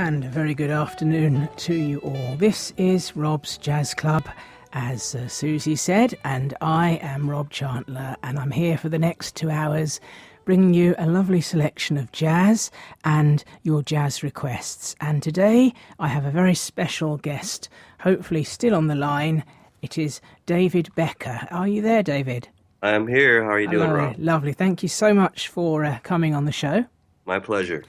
And a very good afternoon to you all. This is Rob's Jazz Club, as Susie said, and I am Rob Chandler, and I'm here for the next 2 hours bringing you a lovely selection of jazz and your jazz requests. And today I have a very special guest, hopefully still on the line. It is David Becker. Are you there, David? I'm here. How are you doing, Rob? Lovely. Thank you so much for coming on the show. My pleasure.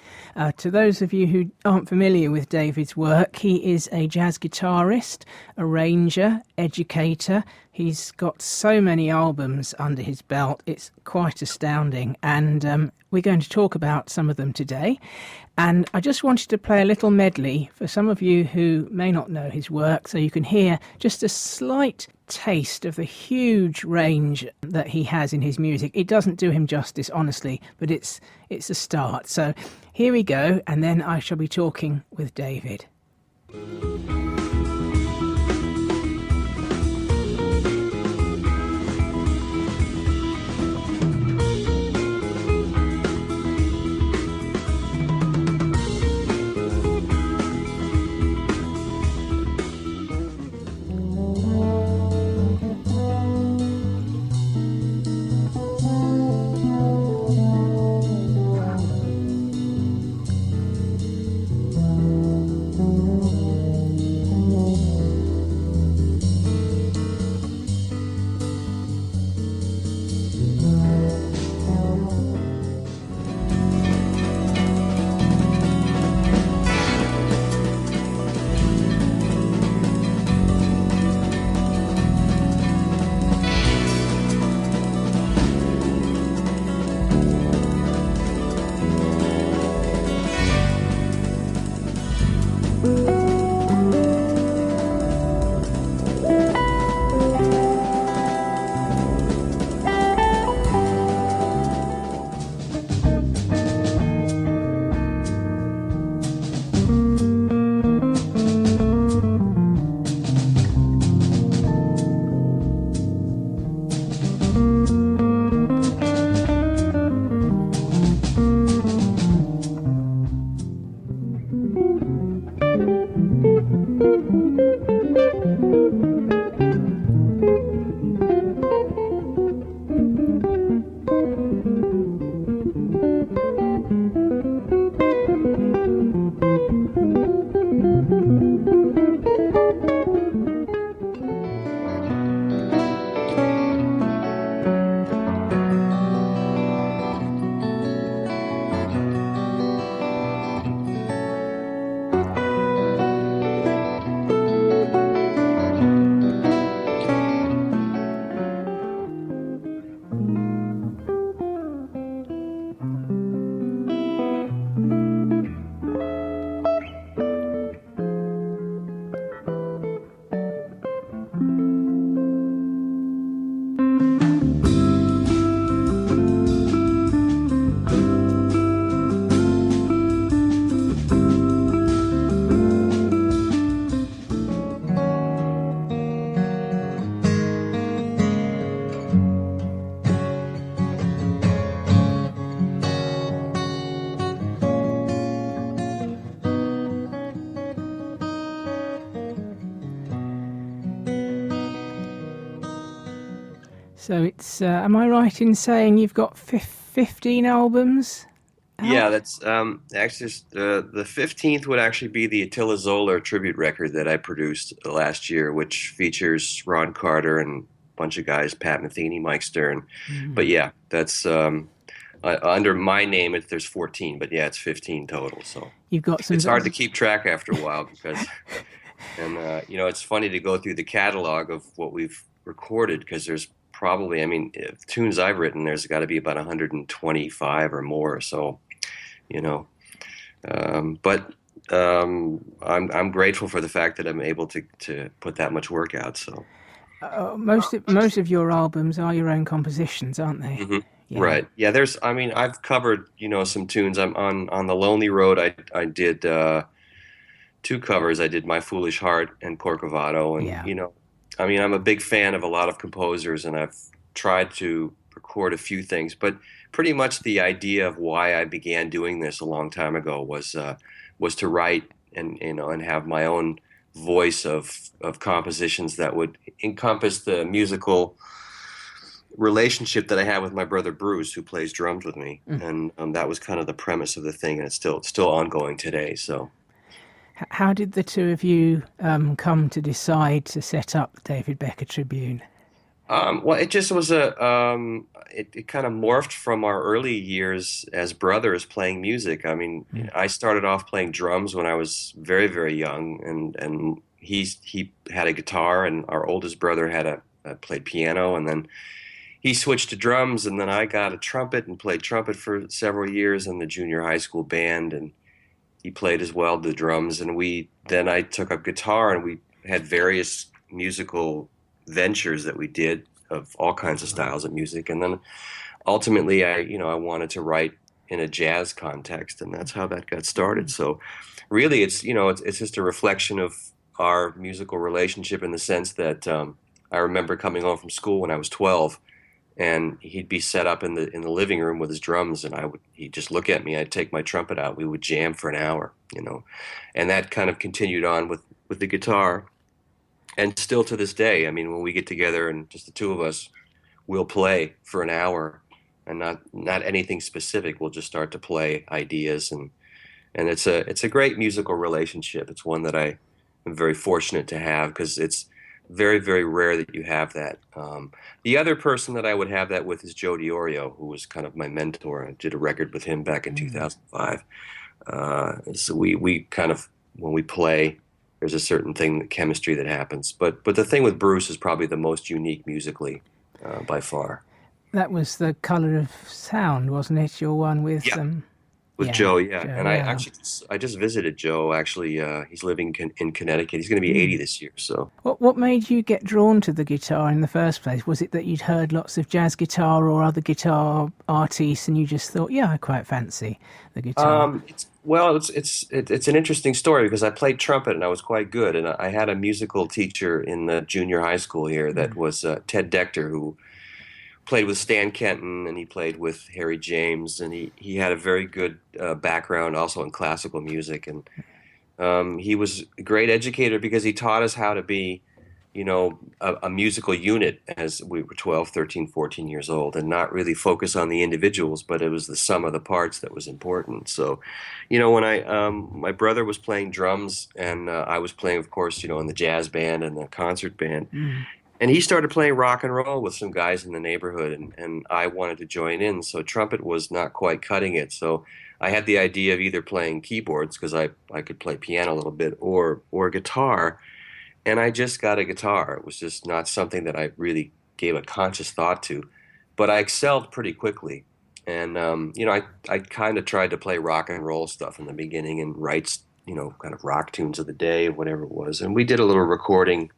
To those of you who aren't familiar with David's work, he is a jazz guitarist, arranger, educator. He's got so many albums under his belt, it's quite astounding. And we're going to talk about some of them today. And I just wanted to play a little medley for some of you who may not know his work, so you can hear just a slight taste of the huge range that he has in his music. It doesn't do him justice, honestly, but it's a start. So here we go, and then I shall be talking with David. So it's, am I right in saying you've got 15 albums out? Yeah, that's actually the 15th would actually be the Attila Zoller tribute record that I produced last year, which features Ron Carter and a bunch of guys, Pat Metheny, Mike Stern. But yeah, that's under my name. There's 14, but yeah, it's 15 total. So You've got some. It's hard to keep track after a while because, and it's funny to go through the catalog of what we've recorded because there's probably, tunes I've written, there's got to be about 125 or more. So, but I'm grateful for the fact that I'm able to put that much work out. So most of your albums are your own compositions, aren't they? Mm-hmm. Yeah. Right. Yeah. I've covered some tunes. I'm on the Lonely Road. I did 2 covers. I did My Foolish Heart and Corcovado, and Yeah. I'm a big fan of a lot of composers, and I've tried to record a few things, but pretty much the idea of why I began doing this a long time ago was to write and and have my own voice of compositions that would encompass the musical relationship that I have with my brother Bruce, who plays drums with me, Mm. and that was kind of the premise of the thing, and it's still ongoing today. So, How did the two of you come to decide to set up David Becker Tribune? well, it just was it kind of morphed from our early years as brothers playing music. I mean, Mm. I started off playing drums when I was very, very young, and he had a guitar, and our oldest brother had a played piano, and then he switched to drums, and then I got a trumpet and played trumpet for several years in the junior high school band, and he played as well the drums, and we then I took up guitar, and we had various musical ventures that we did of all kinds of styles of music, and then ultimately I wanted to write in a jazz context, and that's how that got started. So really it's just a reflection of our musical relationship in the sense that I remember coming home from school when I was 12, and he'd be set up in the living room with his drums, and he'd just look at me. I'd take my trumpet out. We would jam for an hour, and that kind of continued on with the guitar, and still to this day. I mean, when we get together and just the two of us, we'll play for an hour, and not anything specific. We'll just start to play ideas, and it's a great musical relationship. It's one that I am very fortunate to have because it's very, very rare that you have that. The other person that I would have that with is Joe DiOrio, who was kind of my mentor. I did a record with him back in Mm. 2005. So we kind of, when we play, there's a certain thing, chemistry that happens. But the thing with Bruce is probably the most unique musically, by far. That was the Colour of Sound, wasn't it? Your one with Yeah. With yeah, Joe, yeah. Joe. And I Yeah. actually I just visited Joe. Actually, he's living in Connecticut. He's going to be 80 Mm. this year. So, What made you get drawn to the guitar in the first place? Was it that you'd heard lots of jazz guitar or other guitar artists, and you just thought, yeah, I quite fancy the guitar? it's an interesting story because I played trumpet and I was quite good. And I had a musical teacher in the junior high school here that Mm. was Ted Dector, who played with Stan Kenton, and he played with Harry James, and he had a very good background also in classical music. And he was a great educator because he taught us how to be, a musical unit as we were 12, 13, 14 years old, and not really focus on the individuals, but it was the sum of the parts that was important. So, when my brother was playing drums, and I was playing, of course, in the jazz band and the concert band, Mm. and he started playing rock and roll with some guys in the neighborhood, and I wanted to join in. So trumpet was not quite cutting it. So I had the idea of either playing keyboards because I could play piano a little bit, or guitar. And I just got a guitar. It was just not something that I really gave a conscious thought to, but I excelled pretty quickly. And I kind of tried to play rock and roll stuff in the beginning and write kind of rock tunes of the day, whatever it was. And we did a little recording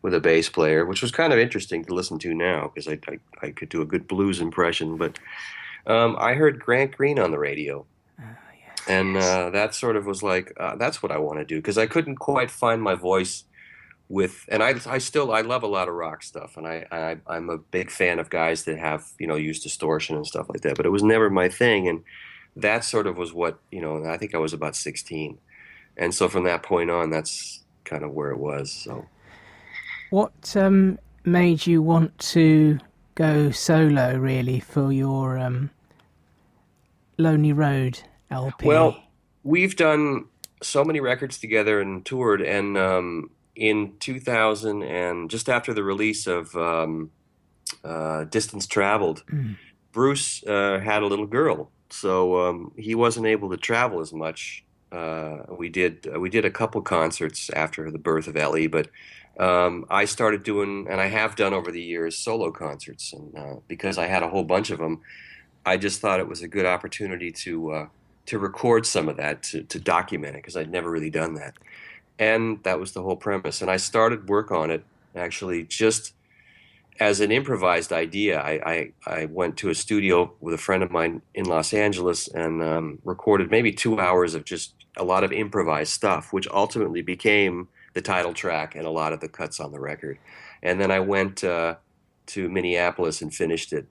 with a bass player, which was kind of interesting to listen to now because I could do a good blues impression. But I heard Grant Green on the radio, Yes, and yes. that sort of was like, that's what I want to do because I couldn't quite find my voice with, and I love a lot of rock stuff, and I'm a big fan of guys that have use distortion and stuff like that. But it was never my thing, and that sort of was what I think I was about 16, and so from that point on, that's kind of where it was. So. What made you want to go solo, really, for your Lonely Road Well, LP? we've done so many records together and toured, and in 2000 and just after the release of Distance Traveled, Mm. Bruce had a little girl, so he wasn't able to travel as much. We did a couple concerts after the birth of Ellie, but I started doing, and I have done over the years, solo concerts, and because I had a whole bunch of them, I just thought it was a good opportunity to record some of that to document it because I'd never really done that, and that was the whole premise. And I started work on it actually just as an improvised idea. I went to a studio with a friend of mine in Los Angeles and recorded maybe 2 hours of just a lot of improvised stuff, which ultimately became the title track and a lot of the cuts on the record. And then I went to Minneapolis and finished it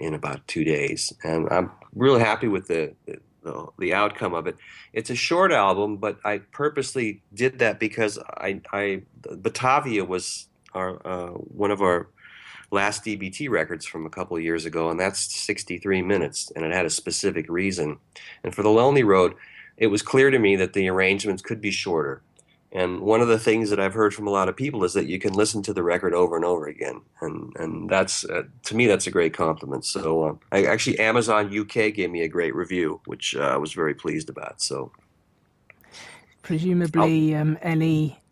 in about 2 days. And I'm really happy with the outcome of it. It's a short album, but I purposely did that because Batavia was our one of our last DBT records from a couple of years ago, and that's 63 minutes, and it had a specific reason. And for The Lonely Road, it was clear to me that the arrangements could be shorter. And one of the things that I've heard from a lot of people is that you can listen to the record over and over again, and that's to me that's a great compliment. So I actually Amazon UK gave me a great review, which I was very pleased about. So I'll, Presumably,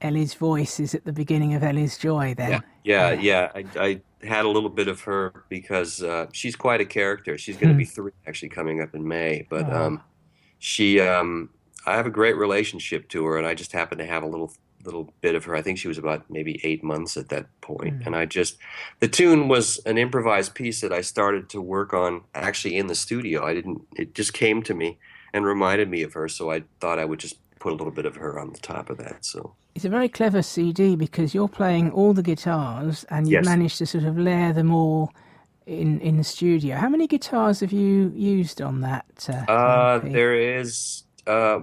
Ellie's voice is at the beginning of Ellie's Joy. yeah, Then, yeah, yeah. yeah. I had a little bit of her because she's quite a character. She's going to be three actually coming up in May, but Oh, she I have a great relationship to her, and I just happened to have a little bit of her. I think she was about maybe 8 months at that point, and I just the tune was an improvised piece that I started to work on actually in the studio. I didn't. It just came to me and reminded me of her, so I thought I would just put a little bit of her on the top of that. So it's a very clever CD because you're playing all the guitars and you've yes. managed to sort of layer them all in the studio. How many guitars have you used on that LP? There is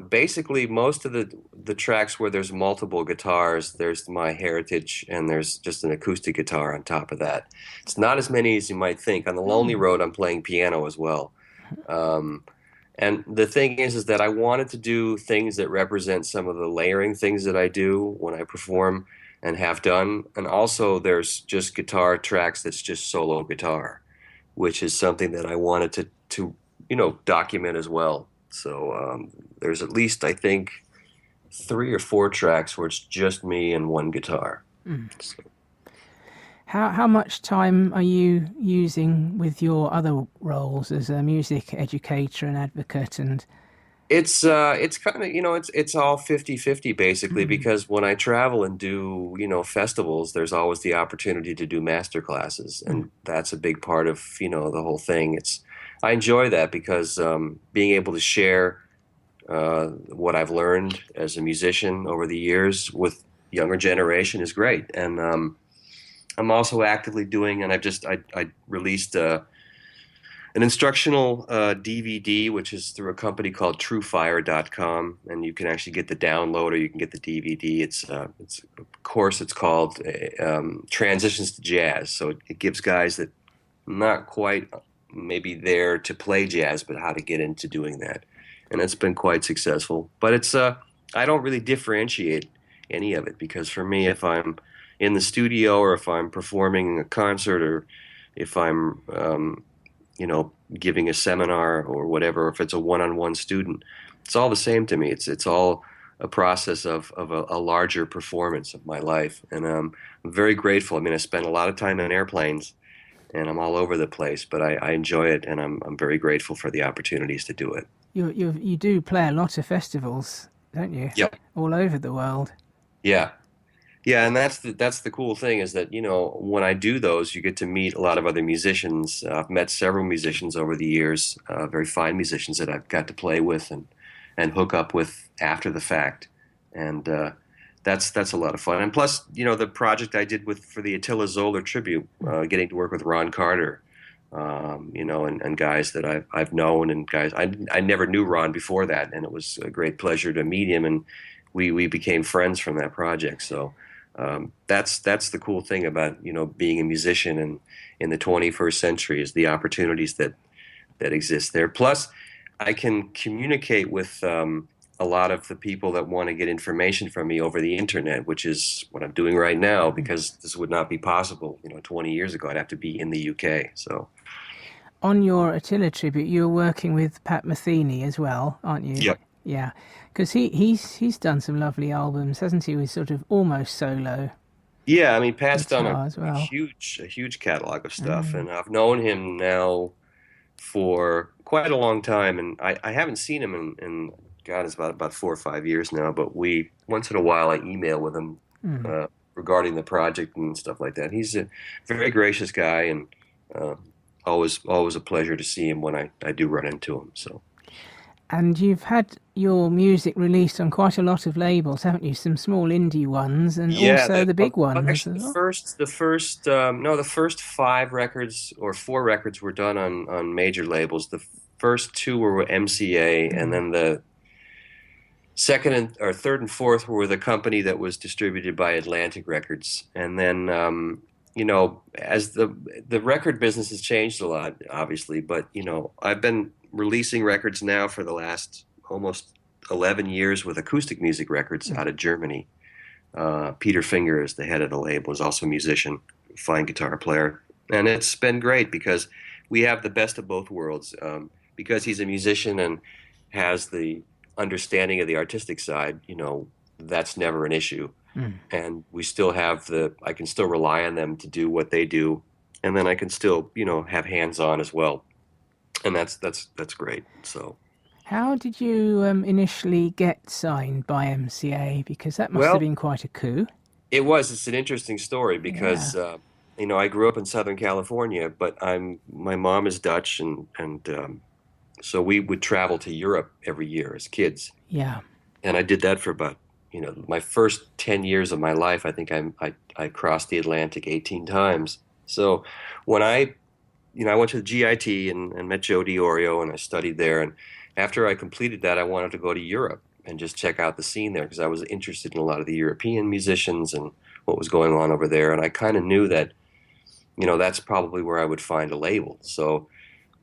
basically most of the tracks where there's multiple guitars. There's my heritage, and there's just an acoustic guitar on top of that. It's not as many as you might think. On the Lonely Road, I'm playing piano as well. Um, and the thing is that I wanted to do things that represent some of the layering things that I do when I perform and have done. And also, there's just guitar tracks that's just solo guitar, which is something that I wanted to document as well. So there's at least I think three or four tracks where it's just me and one guitar. So How much time are you using with your other roles as a music educator and advocate? And it's kind of it's all 50-50 basically because when I travel and do festivals, there's always the opportunity to do master classes, and that's a big part of the whole thing. I enjoy that because being able to share what I've learned as a musician over the years with younger generation is great. And I'm also actively doing, and I released an instructional DVD, which is through a company called TrueFire.com, and you can actually get the download or you can get the DVD. It's a course. It's called Transitions to Jazz. So it gives guys that not quite maybe there to play jazz, but how to get into doing that, and it's been quite successful. But I don't really differentiate any of it because for me, if I'm in the studio or if I'm performing a concert or if I'm giving a seminar or whatever, if it's a one-on-one student, it's all the same to me. It's all a process of a larger performance of my life, and I'm very grateful. I mean, I spend a lot of time in airplanes, and I'm all over the place, but I enjoy it, and I'm very grateful for the opportunities to do it. you do play a lot of festivals, don't you? Yep. All over the world. Yeah. Yeah, and that's the cool thing is that, when I do those, you get to meet a lot of other musicians. I've met several musicians over the years, very fine musicians that I've got to play with and hook up with after the fact, and that's a lot of fun. And plus, the project I did for the Attila Zoller tribute, getting to work with Ron Carter, and guys that I've known, and guys I never knew Ron before that, and it was a great pleasure to meet him, and we became friends from that project. So. That's the cool thing about being a musician and in the 21st century is the opportunities that exist there. Plus, I can communicate with a lot of the people that want to get information from me over the internet, which is what I'm doing right now because this would not be possible. 20 years ago, I'd have to be in the UK. So, On your Attila tribute, you're working with Pat Metheny as well, aren't you? yep. Yeah, because he's done some lovely albums, hasn't he? With sort of almost solo Yeah, I mean, Pat's done guitar as well. a huge catalog of stuff, and I've known him now for quite a long time, and I haven't seen him in God, it's about 4 or 5 years now. But we once in a while I email with him regarding the project and stuff like that. He's a very gracious guy, and uh, always a pleasure to see him when I do run into him. So And you've had your music released on quite a lot of labels, haven't you? Some small indie ones and yeah, also the big ones actually as well. the first 5 records or 4 records were done on major labels. The first two were MCA, and Mm. then the second and or third and fourth were the company that was distributed by Atlantic Records. And then as the record business has changed a lot, obviously, but I've been releasing records now for the last almost 11 years with acoustic music records Mm. out of Germany. Peter Finger is the head of the label, is also a musician, fine guitar player, and it's been great because we have the best of both worlds. Because he's a musician and has the understanding of the artistic side, that's never an issue. Mm. And we still have I can still rely on them to do what they do, and then I can still, have hands on as well, and that's great. So, How did you initially get signed by MCA? Because that must have well, been quite a coup. it's an interesting story Yeah, because I grew up in Southern California, but my mom is Dutch, and so we would travel to Europe every year as kids, yeah. and I did that for about my first 10 years of my life. I think I crossed the Atlantic 18 times. So when I went to the GIT and met Joe DiOrio, and I studied there. And after I completed that, I wanted to go to Europe and just check out the scene there because I was interested in a lot of the European musicians and what was going on over there. And I kind of knew that, that's probably where I would find a label. So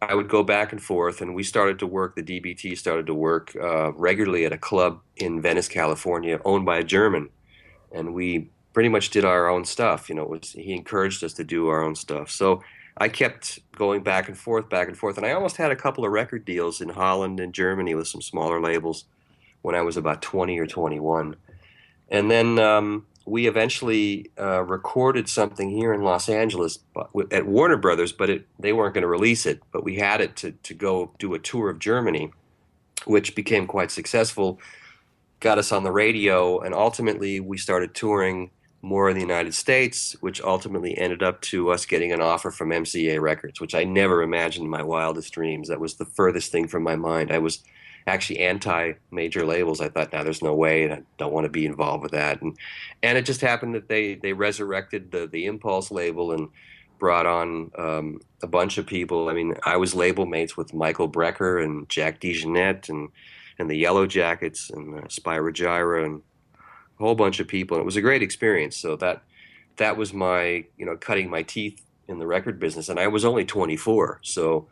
I would go back and forth, and we started to work. The DBT started to work regularly at a club in Venice, California, owned by a German, and we pretty much did our own stuff. He encouraged us to do our own stuff. So I kept going back and forth, and I almost had a couple of record deals in Holland and Germany with some smaller labels when I was about 20 or 21. And then we eventually recorded something here in Los Angeles at Warner Brothers, but they weren't going to release it. But we had it to go do a tour of Germany, which became quite successful, got us on the radio, and ultimately we started touring more in the United States, which ultimately ended up to us getting an offer from MCA Records, which I never imagined in my wildest dreams. That was the furthest thing from my mind. I was actually anti major labels. I thought, now there's no way, and I don't want to be involved with that. And it just happened that they resurrected the Impulse label and brought on a bunch of people. I mean, I was label mates with Michael Brecker and Jack DeJohnette and the Yellow Jackets and Spyro Gyra and a whole bunch of people. And it was a great experience. So that was my, cutting my teeth in the record business. And I was only 24. So,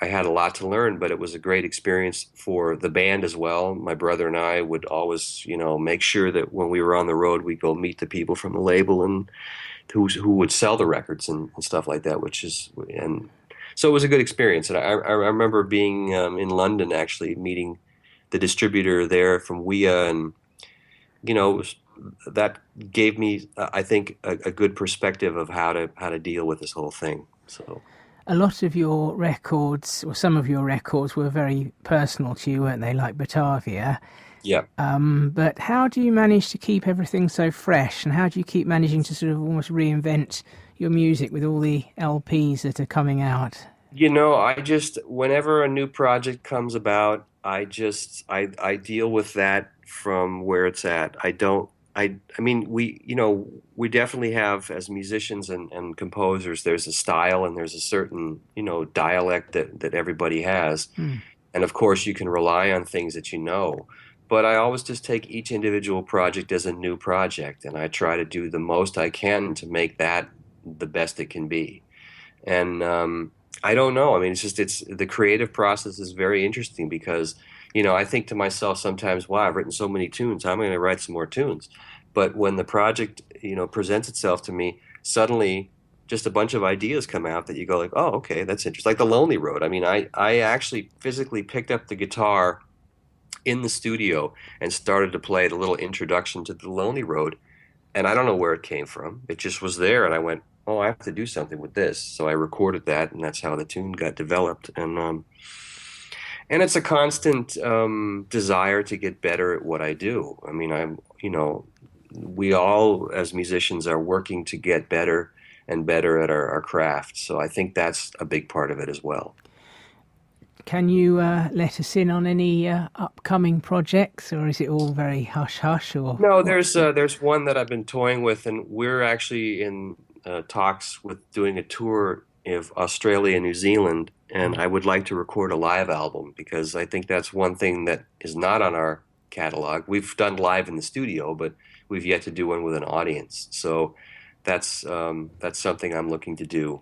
I had a lot to learn, but it was a great experience for the band as well. My brother and I would always, make sure that when we were on the road, we'd go meet the people from the label and who would sell the records and stuff like that, and so it was a good experience. And I remember being in London, actually meeting the distributor there from WIA, and it was, that gave me, I think, a good perspective of how to deal with this whole thing. So A lot of your records, or some of your records, were very personal to you, weren't they? Like Batavia. yeah. But how do you manage to keep everything so fresh, and how do you keep managing to sort of almost reinvent your music with all the LPs that are coming out? I just, whenever a new project comes about, I deal with that from where it's at. I mean, we definitely have, as musicians and composers, there's a style and there's a certain, dialect that everybody has. Hmm. And of course, you can rely on things that you know. But I always just take each individual project as a new project, and I try to do the most I can to make that the best it can be. And I don't know. I mean, it's the creative process is very interesting because, I think to myself sometimes, wow, I've written so many tunes. How am I going to write some more tunes? But when the project, presents itself to me, suddenly just a bunch of ideas come out that you go like, oh, okay, that's interesting. Like The Lonely Road. I mean, I actually physically picked up the guitar in the studio and started to play the little introduction to The Lonely Road, and I don't know where it came from. It just was there, and I went, "Oh, I have to do something with this." So I recorded that, and that's how the tune got developed. And it's a constant desire to get better at what I do. I mean, we all as musicians are working to get better and better at our craft. So I think that's a big part of it as well. Can you let us in on any upcoming projects, or is it all very hush hush, or No, what's the... there's one that I've been toying with, and we're actually in talks with doing a tour of Australia and New Zealand, and I would like to record a live album because I think that's one thing that is not on our catalog. We've done live in the studio, but we've yet to do one with an audience. So that's something I'm looking to do.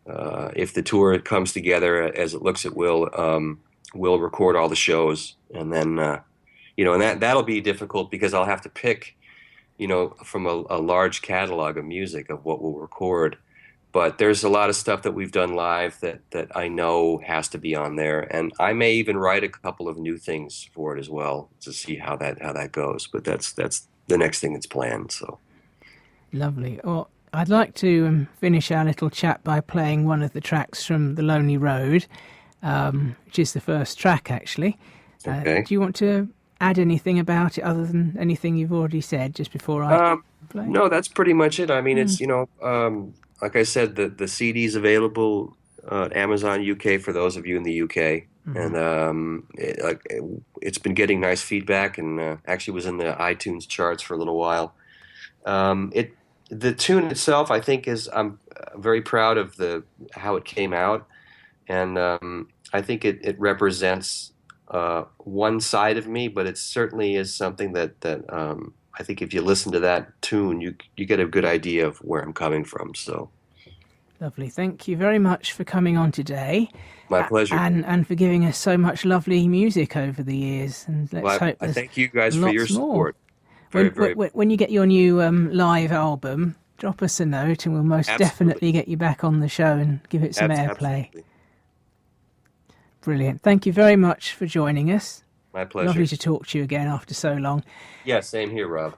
If the tour comes together as it looks it will, we'll record all the shows, and then and that'll be difficult because I'll have to pick, from a large catalog of music of what we'll record. But there's a lot of stuff that we've done live that I know has to be on there, and I may even write a couple of new things for it as well to see how that goes. But that's the next thing that's planned. So Lovely. Well, I'd like to finish our little chat by playing one of the tracks from The Lonely Road, which is the first track, actually. okay. Do you want to add anything about it other than anything you've already said just before I play? No, that's pretty much it. I mean, it's like I said, the CD's available at Amazon UK for those of you in the UK, and it's been getting nice feedback, and actually was in the iTunes charts for a little while. The tune itself, I think, I'm very proud of how it came out, and I think it represents one side of me, but it certainly is something that I think if you listen to that tune, you get a good idea of where I'm coming from. So Lovely. Thank you very much for coming on today. my pleasure. And for giving us so much lovely music over the years. And let's hope I there's thank you guys for your lots more. support. When you get your new live album, drop us a note and we'll most definitely get you back on the show and give it some airplay. Absolutely. Brilliant. Thank you very much for joining us. My pleasure. Lovely to talk to you again after so long. Yeah, same here, Rob.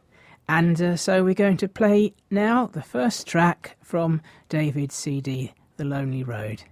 And so we're going to play now the first track from David's CD, The Lonely Road.